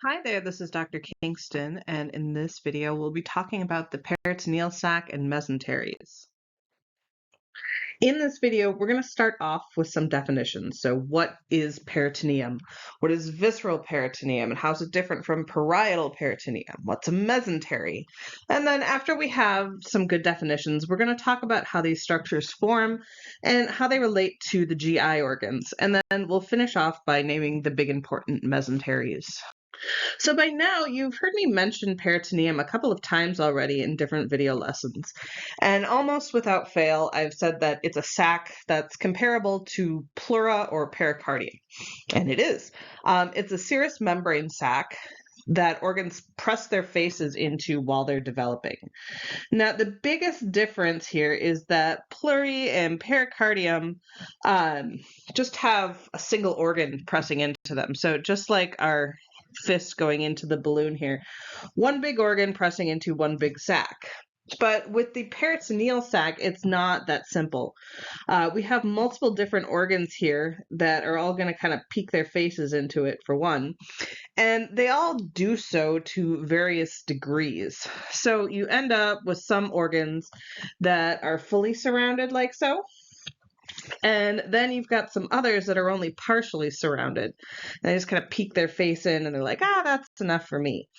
Hi there, this is Dr. Kingston, and in this video, we'll be talking about the peritoneal sac and mesenteries. In this video, we're going to start off with some definitions. So, what is peritoneum? What is visceral peritoneum, and how is it different from parietal peritoneum? What's a mesentery? And then, after we have some good definitions, we're going to talk about how these structures form and how they relate to the GI organs. And then we'll finish off by naming the big important mesenteries. So by now, you've heard me mention peritoneum a couple of times already in different video lessons. And almost without fail, I've said that it's a sac that's comparable to pleura or pericardium. And it is. It's a serous membrane sac that organs press their faces into while they're developing. Now, the biggest difference here is that pleura and pericardium just have a single organ pressing into them. So just like our fist going into the balloon here, one big organ pressing into one big sac. But with the peritoneal sac, it's not that simple. We have multiple different organs here that are all going to kind of peek their faces into it for one. And they all do so to various degrees. So you end up with some organs that are fully surrounded like so. And then you've got some others that are only partially surrounded. They just kind of peek their face in and they're like, that's enough for me.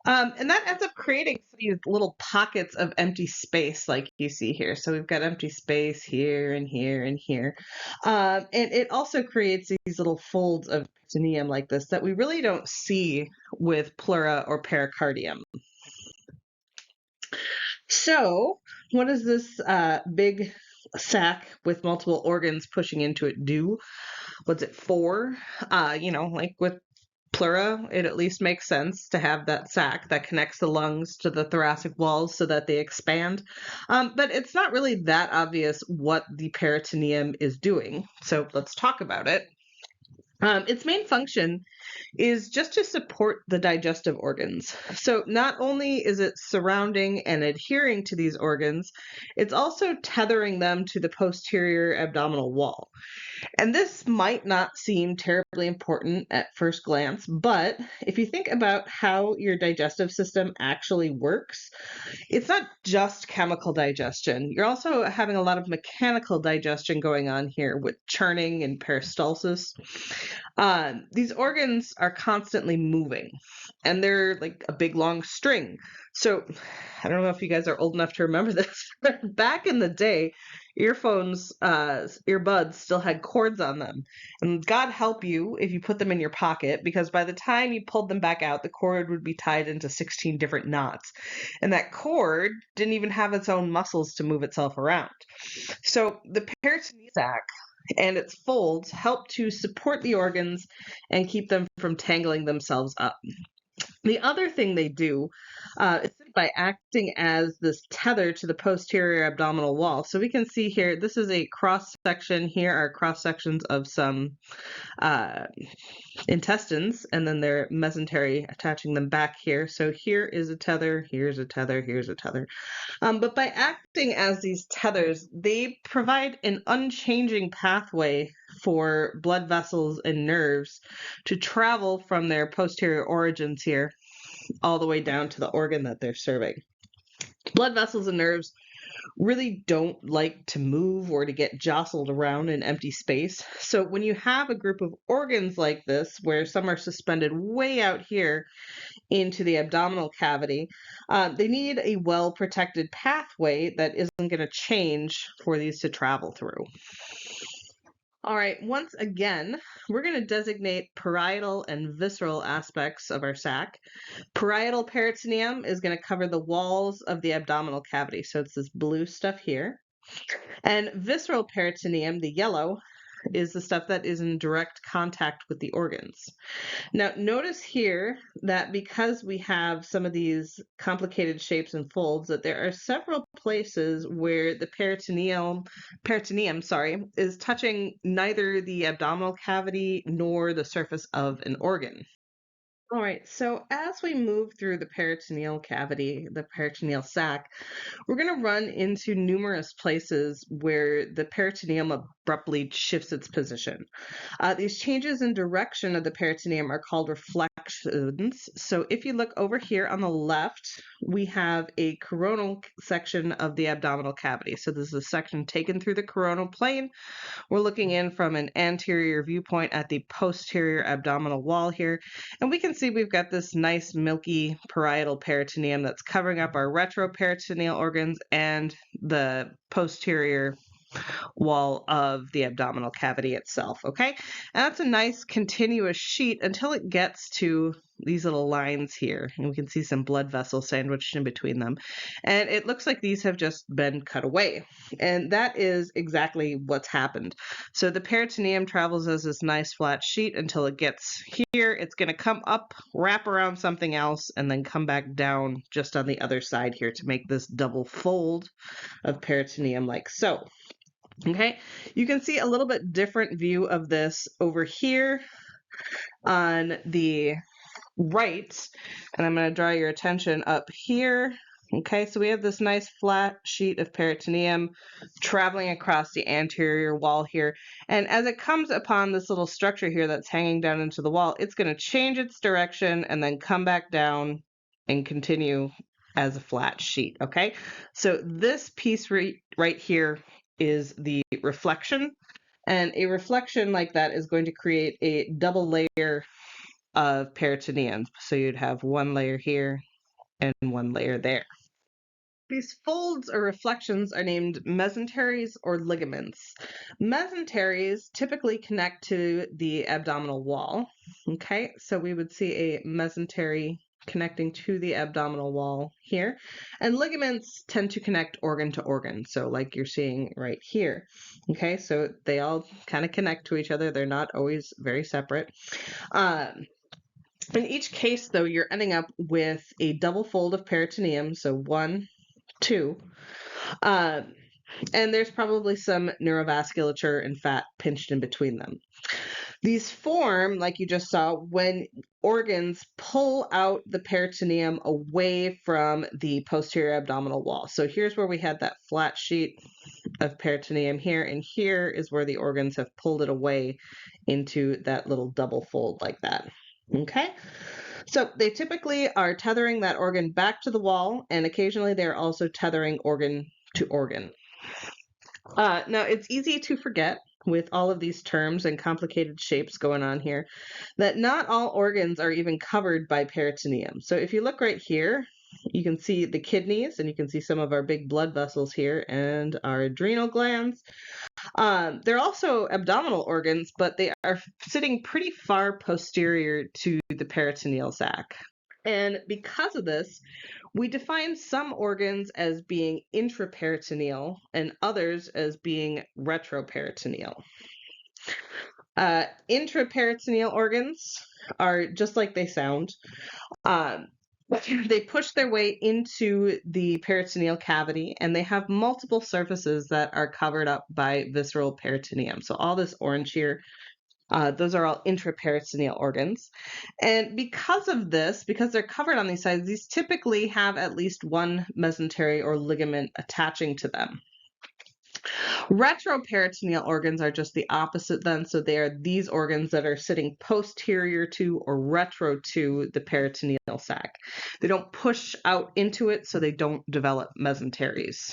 And that ends up creating these little pockets of empty space like you see here. So we've got empty space here and here and here. And it also creates these little folds of peritoneum like this that we really don't see with pleura or pericardium. So what does this big sac with multiple organs pushing into it do? What's it for? Like with pleura, it at least makes sense to have that sac that connects the lungs to the thoracic walls so that they expand. But it's not really that obvious what the peritoneum is doing. So let's talk about it. Its main function is just to support the digestive organs. So not only is it surrounding and adhering to these organs, it's also tethering them to the posterior abdominal wall. And this might not seem terribly important at first glance, but if you think about how your digestive system actually works, it's not just chemical digestion. You're also having a lot of mechanical digestion going on here with churning and peristalsis. These organs are constantly moving, and they're like a big long string. So I don't know if you guys are old enough to remember this, but back in the day, earbuds still had cords on them. And God help you if you put them in your pocket, because by the time you pulled them back out, the cord would be tied into 16 different knots. And that cord didn't even have its own muscles to move itself around. So the peritoneal sac and its folds help to support the organs and keep them from tangling themselves up. The other thing they do is by acting as this tether to the posterior abdominal wall. So we can see here, this is a cross section. Here are cross sections of some intestines, and then their mesentery attaching them back here. So here is a tether, here's a tether, here's a tether. But by acting as these tethers, they provide an unchanging pathway for blood vessels and nerves to travel from their posterior origins here all the way down to the organ that they're serving. Blood vessels and nerves really don't like to move or to get jostled around in empty space. So when you have a group of organs like this, where some are suspended way out here into the abdominal cavity, they need a well-protected pathway that isn't going to change for these to travel through. All right, once again, we're going to designate parietal and visceral aspects of our sac. Parietal peritoneum is going to cover the walls of the abdominal cavity, so it's this blue stuff here. And visceral peritoneum, the yellow, is the stuff that is in direct contact with the organs. Now, notice here that because we have some of these complicated shapes and folds, that there are several places where the peritoneum, is touching neither the abdominal cavity nor the surface of an organ. All right, so as we move through the peritoneal cavity, the peritoneal sac, we're going to run into numerous places where the peritoneum abruptly shifts its position. These changes in direction of the peritoneum are called reflections. So if you look over here on the left, we have a coronal section of the abdominal cavity. So this is a section taken through the coronal plane. We're looking in from an anterior viewpoint at the posterior abdominal wall here, and we can see we've got this nice milky parietal peritoneum that's covering up our retroperitoneal organs and the posterior wall of the abdominal cavity itself, okay? And that's a nice continuous sheet until it gets to these little lines here, and we can see some blood vessels sandwiched in between them. And it looks like these have just been cut away. And that is exactly what's happened. So the peritoneum travels as this nice flat sheet until it gets here. It's going to come up, wrap around something else, and then come back down just on the other side here to make this double fold of peritoneum like so. Okay, you can see a little bit different view of this over here on the right, and I'm going to draw your attention up here. Okay, so we have this nice flat sheet of peritoneum traveling across the anterior wall here, and as it comes upon this little structure here that's hanging down into the wall, it's going to change its direction and then come back down and continue as a flat sheet. Okay, so this piece right here is the reflection, and a reflection like that is going to create a double layer of peritoneum. So you'd have one layer here and one layer there. These folds or reflections are named mesenteries or ligaments. Mesenteries typically connect to the abdominal wall. Okay, so we would see a mesentery connecting to the abdominal wall here. And ligaments tend to connect organ to organ, so like you're seeing right here. Okay, so they all kind of connect to each other. They're not always very separate. In each case, though, you're ending up with a double fold of peritoneum, so 1, 2, and there's probably some neurovasculature and fat pinched in between them. These form, like you just saw, when organs pull out the peritoneum away from the posterior abdominal wall. So here's where we had that flat sheet of peritoneum here, and here is where the organs have pulled it away into that little double fold like that. Okay, so they typically are tethering that organ back to the wall, and occasionally they're also tethering organ to organ. Now, it's easy to forget with all of these terms and complicated shapes going on here that not all organs are even covered by peritoneum. So if you look right here, you can see the kidneys, and you can see some of our big blood vessels here and our adrenal glands. They're also abdominal organs, but they are sitting pretty far posterior to the peritoneal sac. And because of this, we define some organs as being intraperitoneal and others as being retroperitoneal. Intraperitoneal organs are just like they sound. They push their way into the peritoneal cavity, and they have multiple surfaces that are covered up by visceral peritoneum. So all this orange here, those are all intraperitoneal organs. And because of this, because they're covered on these sides, these typically have at least one mesentery or ligament attaching to them. Retroperitoneal organs are just the opposite then, so they are these organs that are sitting posterior to or retro to the peritoneal sac. They don't push out into it, so they don't develop mesenteries.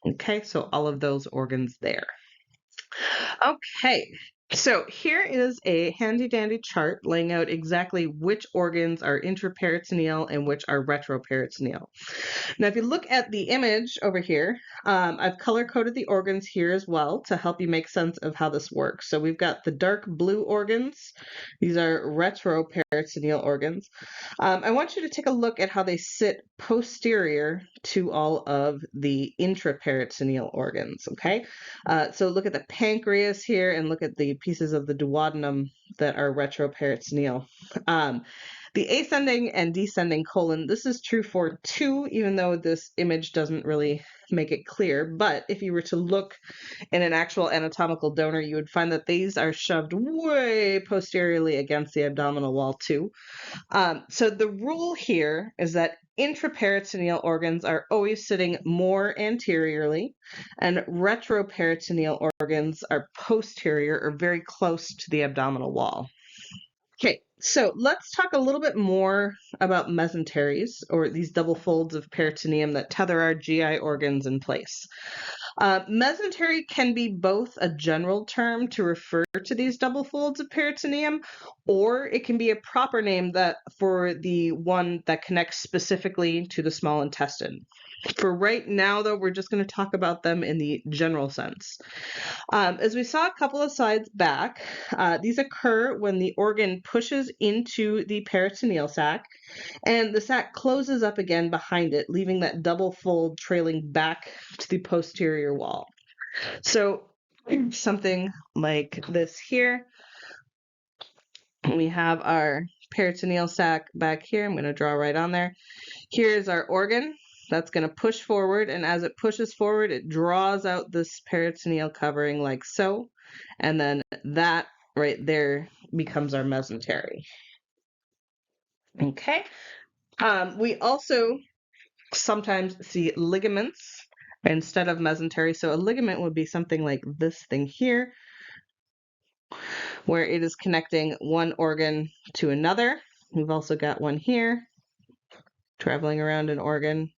Okay, so all of those organs there. Okay, so here is a handy-dandy chart laying out exactly which organs are intraperitoneal and which are retroperitoneal. Now, if you look at the image over here, I've color-coded the organs here as well to help you make sense of how this works. So we've got the dark blue organs. These are retroperitoneal organs. I want you to take a look at how they sit posterior to all of the intraperitoneal organs, okay? So look at the pancreas here and look at the pieces of the duodenum that are retroperitoneal. The ascending and descending colon, this is true for 2, even though this image doesn't really make it clear. But if you were to look in an actual anatomical donor, you would find that these are shoved way posteriorly against the abdominal wall too. So the rule here is that intraperitoneal organs are always sitting more anteriorly, and retroperitoneal organs are posterior or very close to the abdominal wall. Okay, so let's talk a little bit more about mesenteries, or these double folds of peritoneum that tether our GI organs in place. Mesentery can be both a general term to refer to these double folds of peritoneum, or it can be a proper name that for the one that connects specifically to the small intestine. For right now, though, we're just going to talk about them in the general sense. As we saw a couple of slides back, these occur when the organ pushes into the peritoneal sac and the sac closes up again behind it, leaving that double fold trailing back to the posterior wall. So something like this here. We have our peritoneal sac back here. I'm going to draw right on there. Here's our organ. That's going to push forward, and as it pushes forward, it draws out this peritoneal covering like so, and then that right there becomes our mesentery. Okay. We also sometimes see ligaments instead of mesentery. So a ligament would be something like this thing here, where it is connecting one organ to another. We've also got one here, traveling around an organ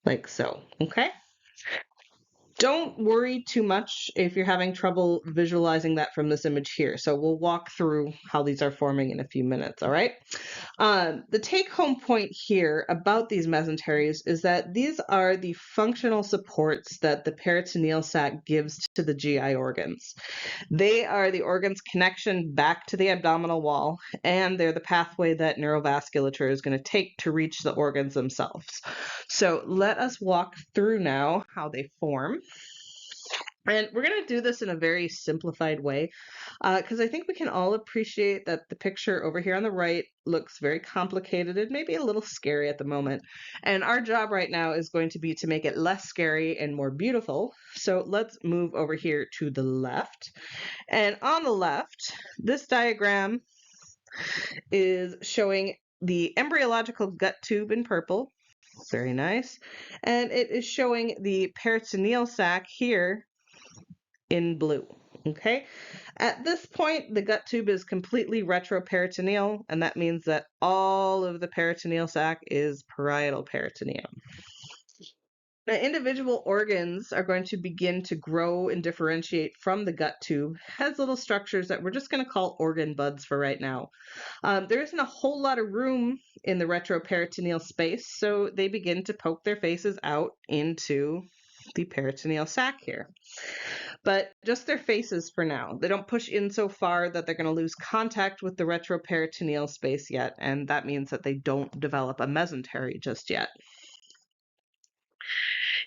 like so, okay? Don't worry too much if you're having trouble visualizing that from this image here. So we'll walk through how these are forming in a few minutes, all right? The take-home point here about these mesenteries is that these are the functional supports that the peritoneal sac gives to the GI organs. They are the organ's connection back to the abdominal wall, and they're the pathway that neurovasculature is going to take to reach the organs themselves. So let us walk through now how they form. And we're going to do this in a very simplified way because I think we can all appreciate that the picture over here on the right looks very complicated and maybe a little scary at the moment. And our job right now is going to be to make it less scary and more beautiful. So let's move over here to the left. And on the left, this diagram is showing the embryological gut tube in purple. Very nice. And it is showing the peritoneal sac here in blue. Okay. At this point, the gut tube is completely retroperitoneal, and that means that all of the peritoneal sac is parietal peritoneum. Now, individual organs are going to begin to grow and differentiate from the gut tube as little structures that we're just going to call organ buds for right now. There isn't a whole lot of room in the retroperitoneal space, so they begin to poke their faces out into the peritoneal sac here. But just their faces for now. They don't push in so far that they're going to lose contact with the retroperitoneal space yet, and that means that they don't develop a mesentery just yet.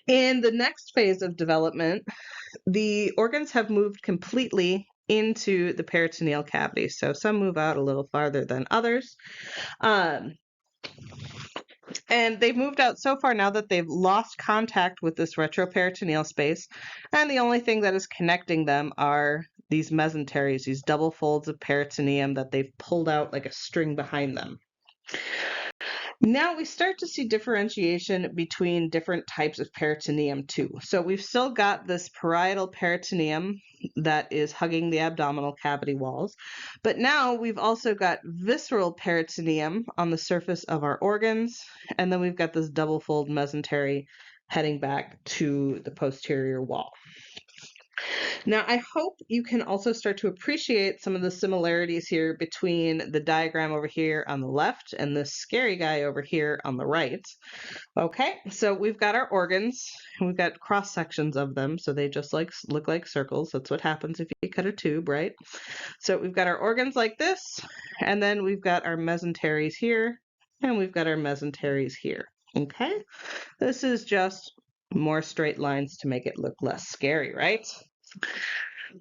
In the next phase of development, the organs have moved completely into the peritoneal cavity. So some move out a little farther than others. And they've moved out so far now that they've lost contact with this retroperitoneal space. And the only thing that is connecting them are these mesenteries, these double folds of peritoneum that they've pulled out like a string behind them. Now we start to see differentiation between different types of peritoneum too. So we've still got this parietal peritoneum that is hugging the abdominal cavity walls, but now we've also got visceral peritoneum on the surface of our organs, and then we've got this double fold mesentery heading back to the posterior wall. Now, I hope you can also start to appreciate some of the similarities here between the diagram over here on the left and this scary guy over here on the right. Okay, so we've got our organs, and we've got cross sections of them, so they just look like circles. That's what happens if you cut a tube, right? So we've got our organs like this, and then we've got our mesenteries here, and we've got our mesenteries here. Okay, this is just more straight lines to make it look less scary, right?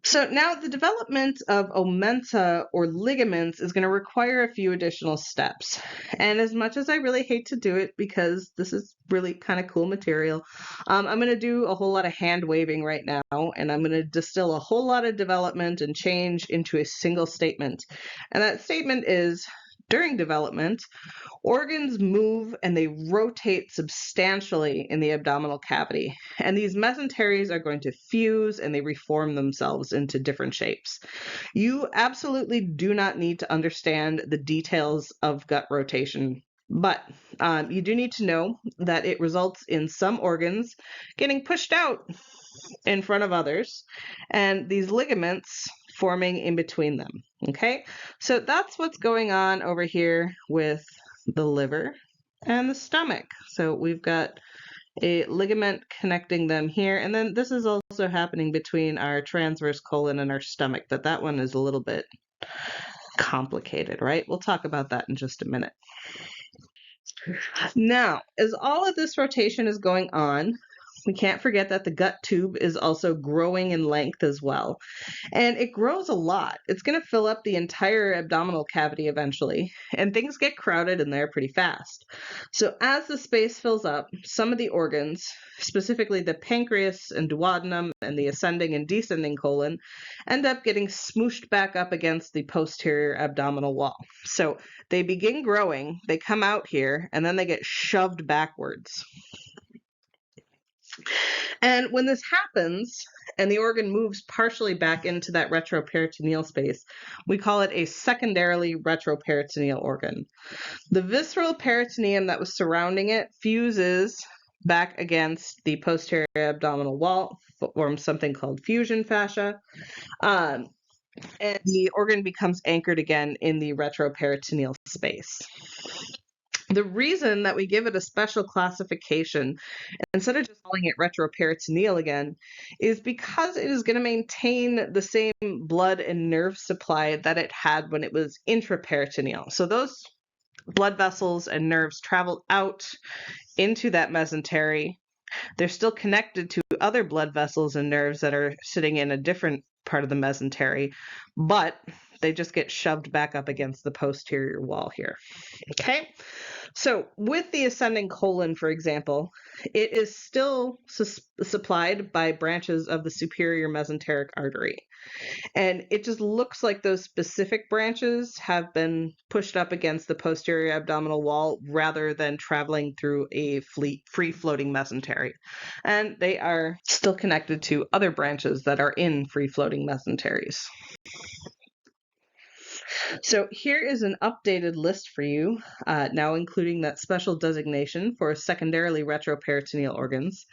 So now the development of omenta or ligaments is going to require a few additional steps. And as much as I really hate to do it because this is really kind of cool material, I'm going to do a whole lot of hand waving right now, and I'm going to distill a whole lot of development and change into a single statement. And that statement is, during development, organs move and they rotate substantially in the abdominal cavity. And these mesenteries are going to fuse and they reform themselves into different shapes. You absolutely do not need to understand the details of gut rotation, but you do need to know that it results in some organs getting pushed out in front of others, and these ligaments forming in between them. Okay, so that's what's going on over here with the liver and the stomach. So we've got a ligament connecting them here, and then this is also happening between our transverse colon and our stomach, but that one is a little bit complicated, right? We'll talk about that in just a minute. Now, as all of this rotation is going on, we can't forget that the gut tube is also growing in length as well. And it grows a lot. It's going to fill up the entire abdominal cavity eventually, and things get crowded in there pretty fast. So as the space fills up, some of the organs, specifically the pancreas and duodenum and the ascending and descending colon, end up getting smooshed back up against the posterior abdominal wall. So they begin growing, they come out here, and then they get shoved backwards. And when this happens, and the organ moves partially back into that retroperitoneal space, we call it a secondarily retroperitoneal organ. The visceral peritoneum that was surrounding it fuses back against the posterior abdominal wall, forms something called fusion fascia, and the organ becomes anchored again in the retroperitoneal space. The reason that we give it a special classification instead of just calling it retroperitoneal again is because it is going to maintain the same blood and nerve supply that it had when it was intraperitoneal. So those blood vessels and nerves travel out into that mesentery. They're still connected to other blood vessels and nerves that are sitting in a different part of the mesentery, but they just get shoved back up against the posterior wall here. Okay, so with the ascending colon, for example, it is still supplied by branches of the superior mesenteric artery. And it just looks like those specific branches have been pushed up against the posterior abdominal wall rather than traveling through a free-floating mesentery. And they are still connected to other branches that are in free-floating mesenteries. So here is an updated list for you, now including that special designation for secondarily retroperitoneal organs.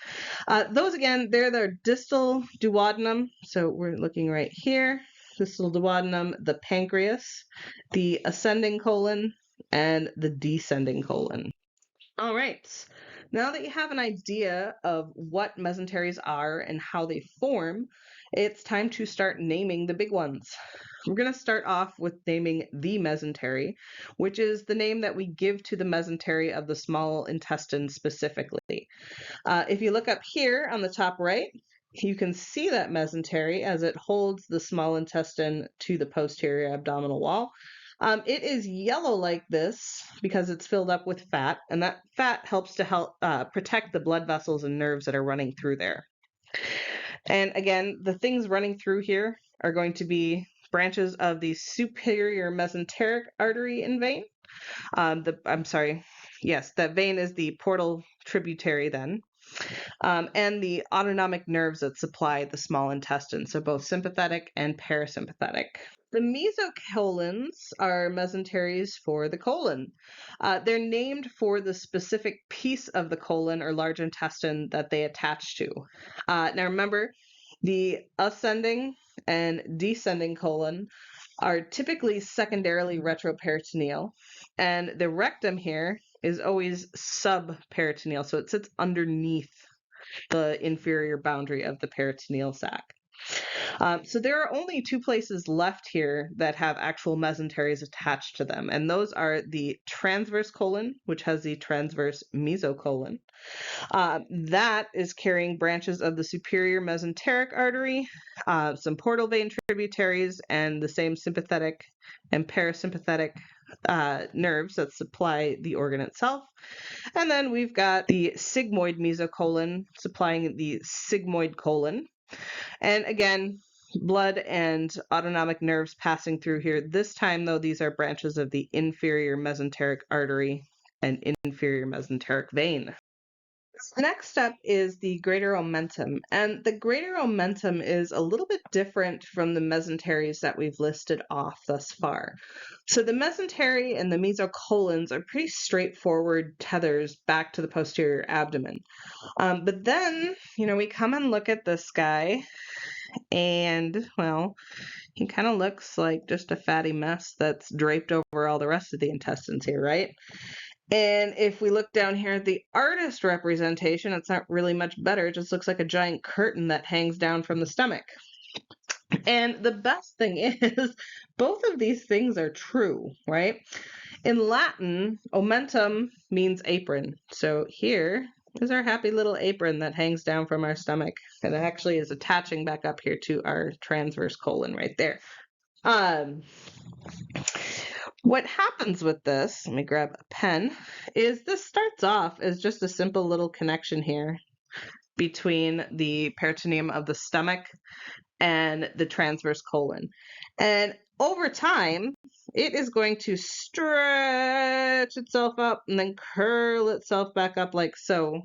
Those again, they're the distal duodenum. So we're looking right here. Distal duodenum, the pancreas, the ascending colon, and the descending colon. All right. Now that you have an idea of what mesenteries are and how they form, it's time to start naming the big ones. We're going to start off with naming the mesentery, which is the name that we give to the mesentery of the small intestine specifically. If you look up here on the top right, you can see that mesentery as it holds the small intestine to the posterior abdominal wall. It is yellow like this because it's filled up with fat, and that fat helps to protect the blood vessels and nerves that are running through there. And again, the things running through here are going to be branches of the superior mesenteric artery and vein. That vein is the portal tributary then. And the autonomic nerves that supply the small intestine, so both sympathetic and parasympathetic. The mesocolons are mesenteries for the colon. They're named for the specific piece of the colon or large intestine that they attach to. Now remember, the ascending and descending colon are typically secondarily retroperitoneal, and the rectum here is always subperitoneal, so it sits underneath the inferior boundary of the peritoneal sac. So there are only two places left here that have actual mesenteries attached to them, and those are the transverse colon, which has the transverse mesocolon. That is carrying branches of the superior mesenteric artery, some portal vein tributaries, and the same sympathetic and parasympathetic nerves that supply the organ itself. And then we've got the sigmoid mesocolon supplying the sigmoid colon. And again, blood and autonomic nerves passing through here. This time, though, these are branches of the inferior mesenteric artery and inferior mesenteric vein. Next up is the greater omentum, and the greater omentum is a little bit different from the mesenteries that we've listed off thus far. So the mesentery and the mesocolons are pretty straightforward tethers back to the posterior abdomen. But then, we come and look at this guy, and, well, he kind of looks like just a fatty mess that's draped over all the rest of the intestines here, right? And if we look down here at the artist representation, it's not really much better. It just looks like a giant curtain that hangs down from the stomach. And the best thing is, both of these things are true, right? In Latin, omentum means apron. So here is our happy little apron that hangs down from our stomach. And it actually is attaching back up here to our transverse colon right there. What happens with this, let me grab a pen, is this starts off as just a simple little connection here between the peritoneum of the stomach and the transverse colon. And over time, it is going to stretch itself up and then curl itself back up like so,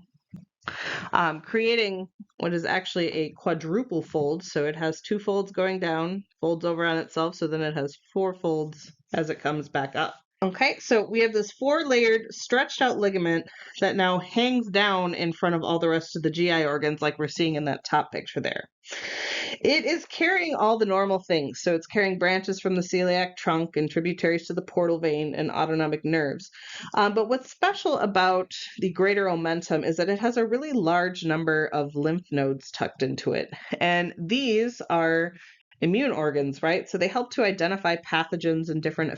creating what is actually a quadruple fold. So it has two folds going down, folds over on itself, so then it has four folds as it comes back up. Okay, so we have this four-layered stretched out ligament that now hangs down in front of all the rest of the GI organs like we're seeing in that top picture there. It is carrying all the normal things. So it's carrying branches from the celiac trunk and tributaries to the portal vein and autonomic nerves. But what's special about the greater omentum is that it has a really large number of lymph nodes tucked into it. And these are immune organs, right? So they help to identify pathogens and different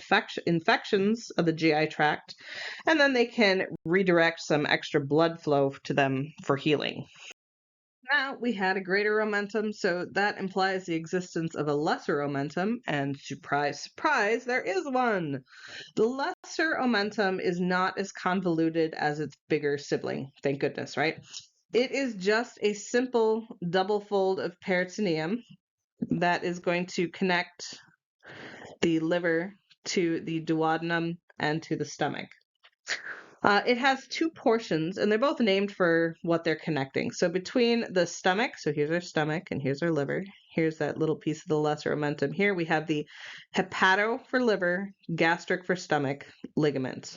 infections of the GI tract, and then they can redirect some extra blood flow to them for healing. Now we had a greater omentum, so that implies the existence of a lesser omentum, and surprise, surprise, there is one. The lesser omentum is not as convoluted as its bigger sibling, thank goodness, right? It is just a simple double fold of peritoneum that is going to connect the liver to the duodenum and to the stomach. It has two portions, and they're both named for what they're connecting. So between the stomach, so here's our stomach and here's our liver. Here's that little piece of the lesser omentum. Here we have the hepato for liver, gastric for stomach ligament.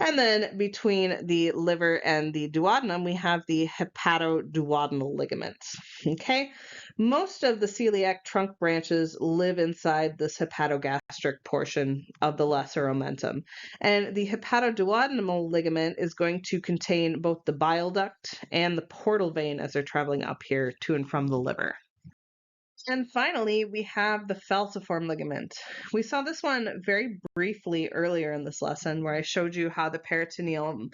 And then between the liver and the duodenum, we have the hepatoduodenal ligaments. Okay, most of the celiac trunk branches live inside this hepatogastric portion of the lesser omentum. And the hepatoduodenal ligament is going to contain both the bile duct and the portal vein as they're traveling up here to and from the liver. And finally, we have the falciform ligament. We saw this one very briefly earlier in this lesson where I showed you how the peritoneum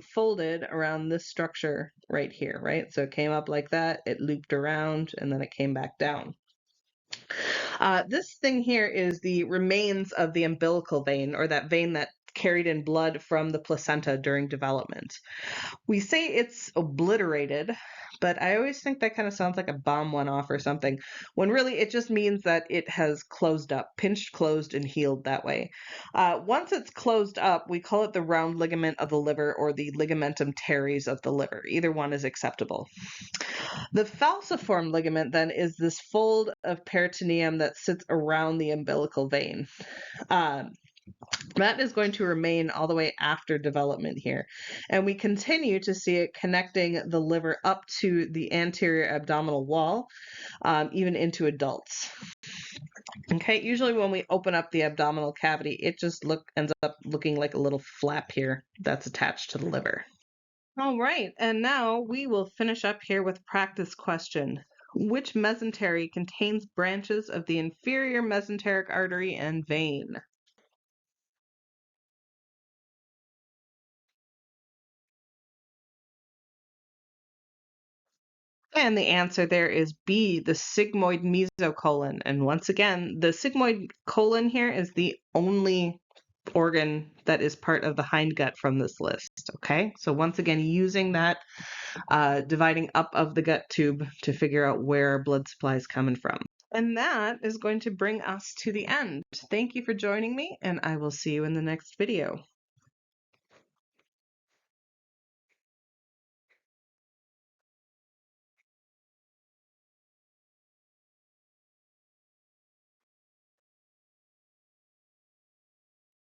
folded around this structure right here, right? So it came up like that, it looped around, and then it came back down. This thing here is the remains of the umbilical vein, or that vein that carried in blood from the placenta during development. We say it's obliterated, but I always think that kind of sounds like a bomb went off or something, when really it just means that it has closed up, pinched, closed, and healed that way. Once it's closed up, we call it the round ligament of the liver or the ligamentum teres of the liver. Either one is acceptable. The falciform ligament then is this fold of peritoneum that sits around the umbilical vein. That is going to remain all the way after development here. And we continue to see it connecting the liver up to the anterior abdominal wall, even into adults. Okay, usually when we open up the abdominal cavity, it just ends up looking like a little flap here that's attached to the liver. All right, and now we will finish up here with practice question. Which mesentery contains branches of the inferior mesenteric artery and vein? And the answer there is B, the sigmoid mesocolon. And once again, the sigmoid colon here is the only organ that is part of the hindgut from this list. Okay, so once again, using that dividing up of the gut tube to figure out where blood supply is coming from. And that is going to bring us to the end. Thank you for joining me, and I will see you in the next video.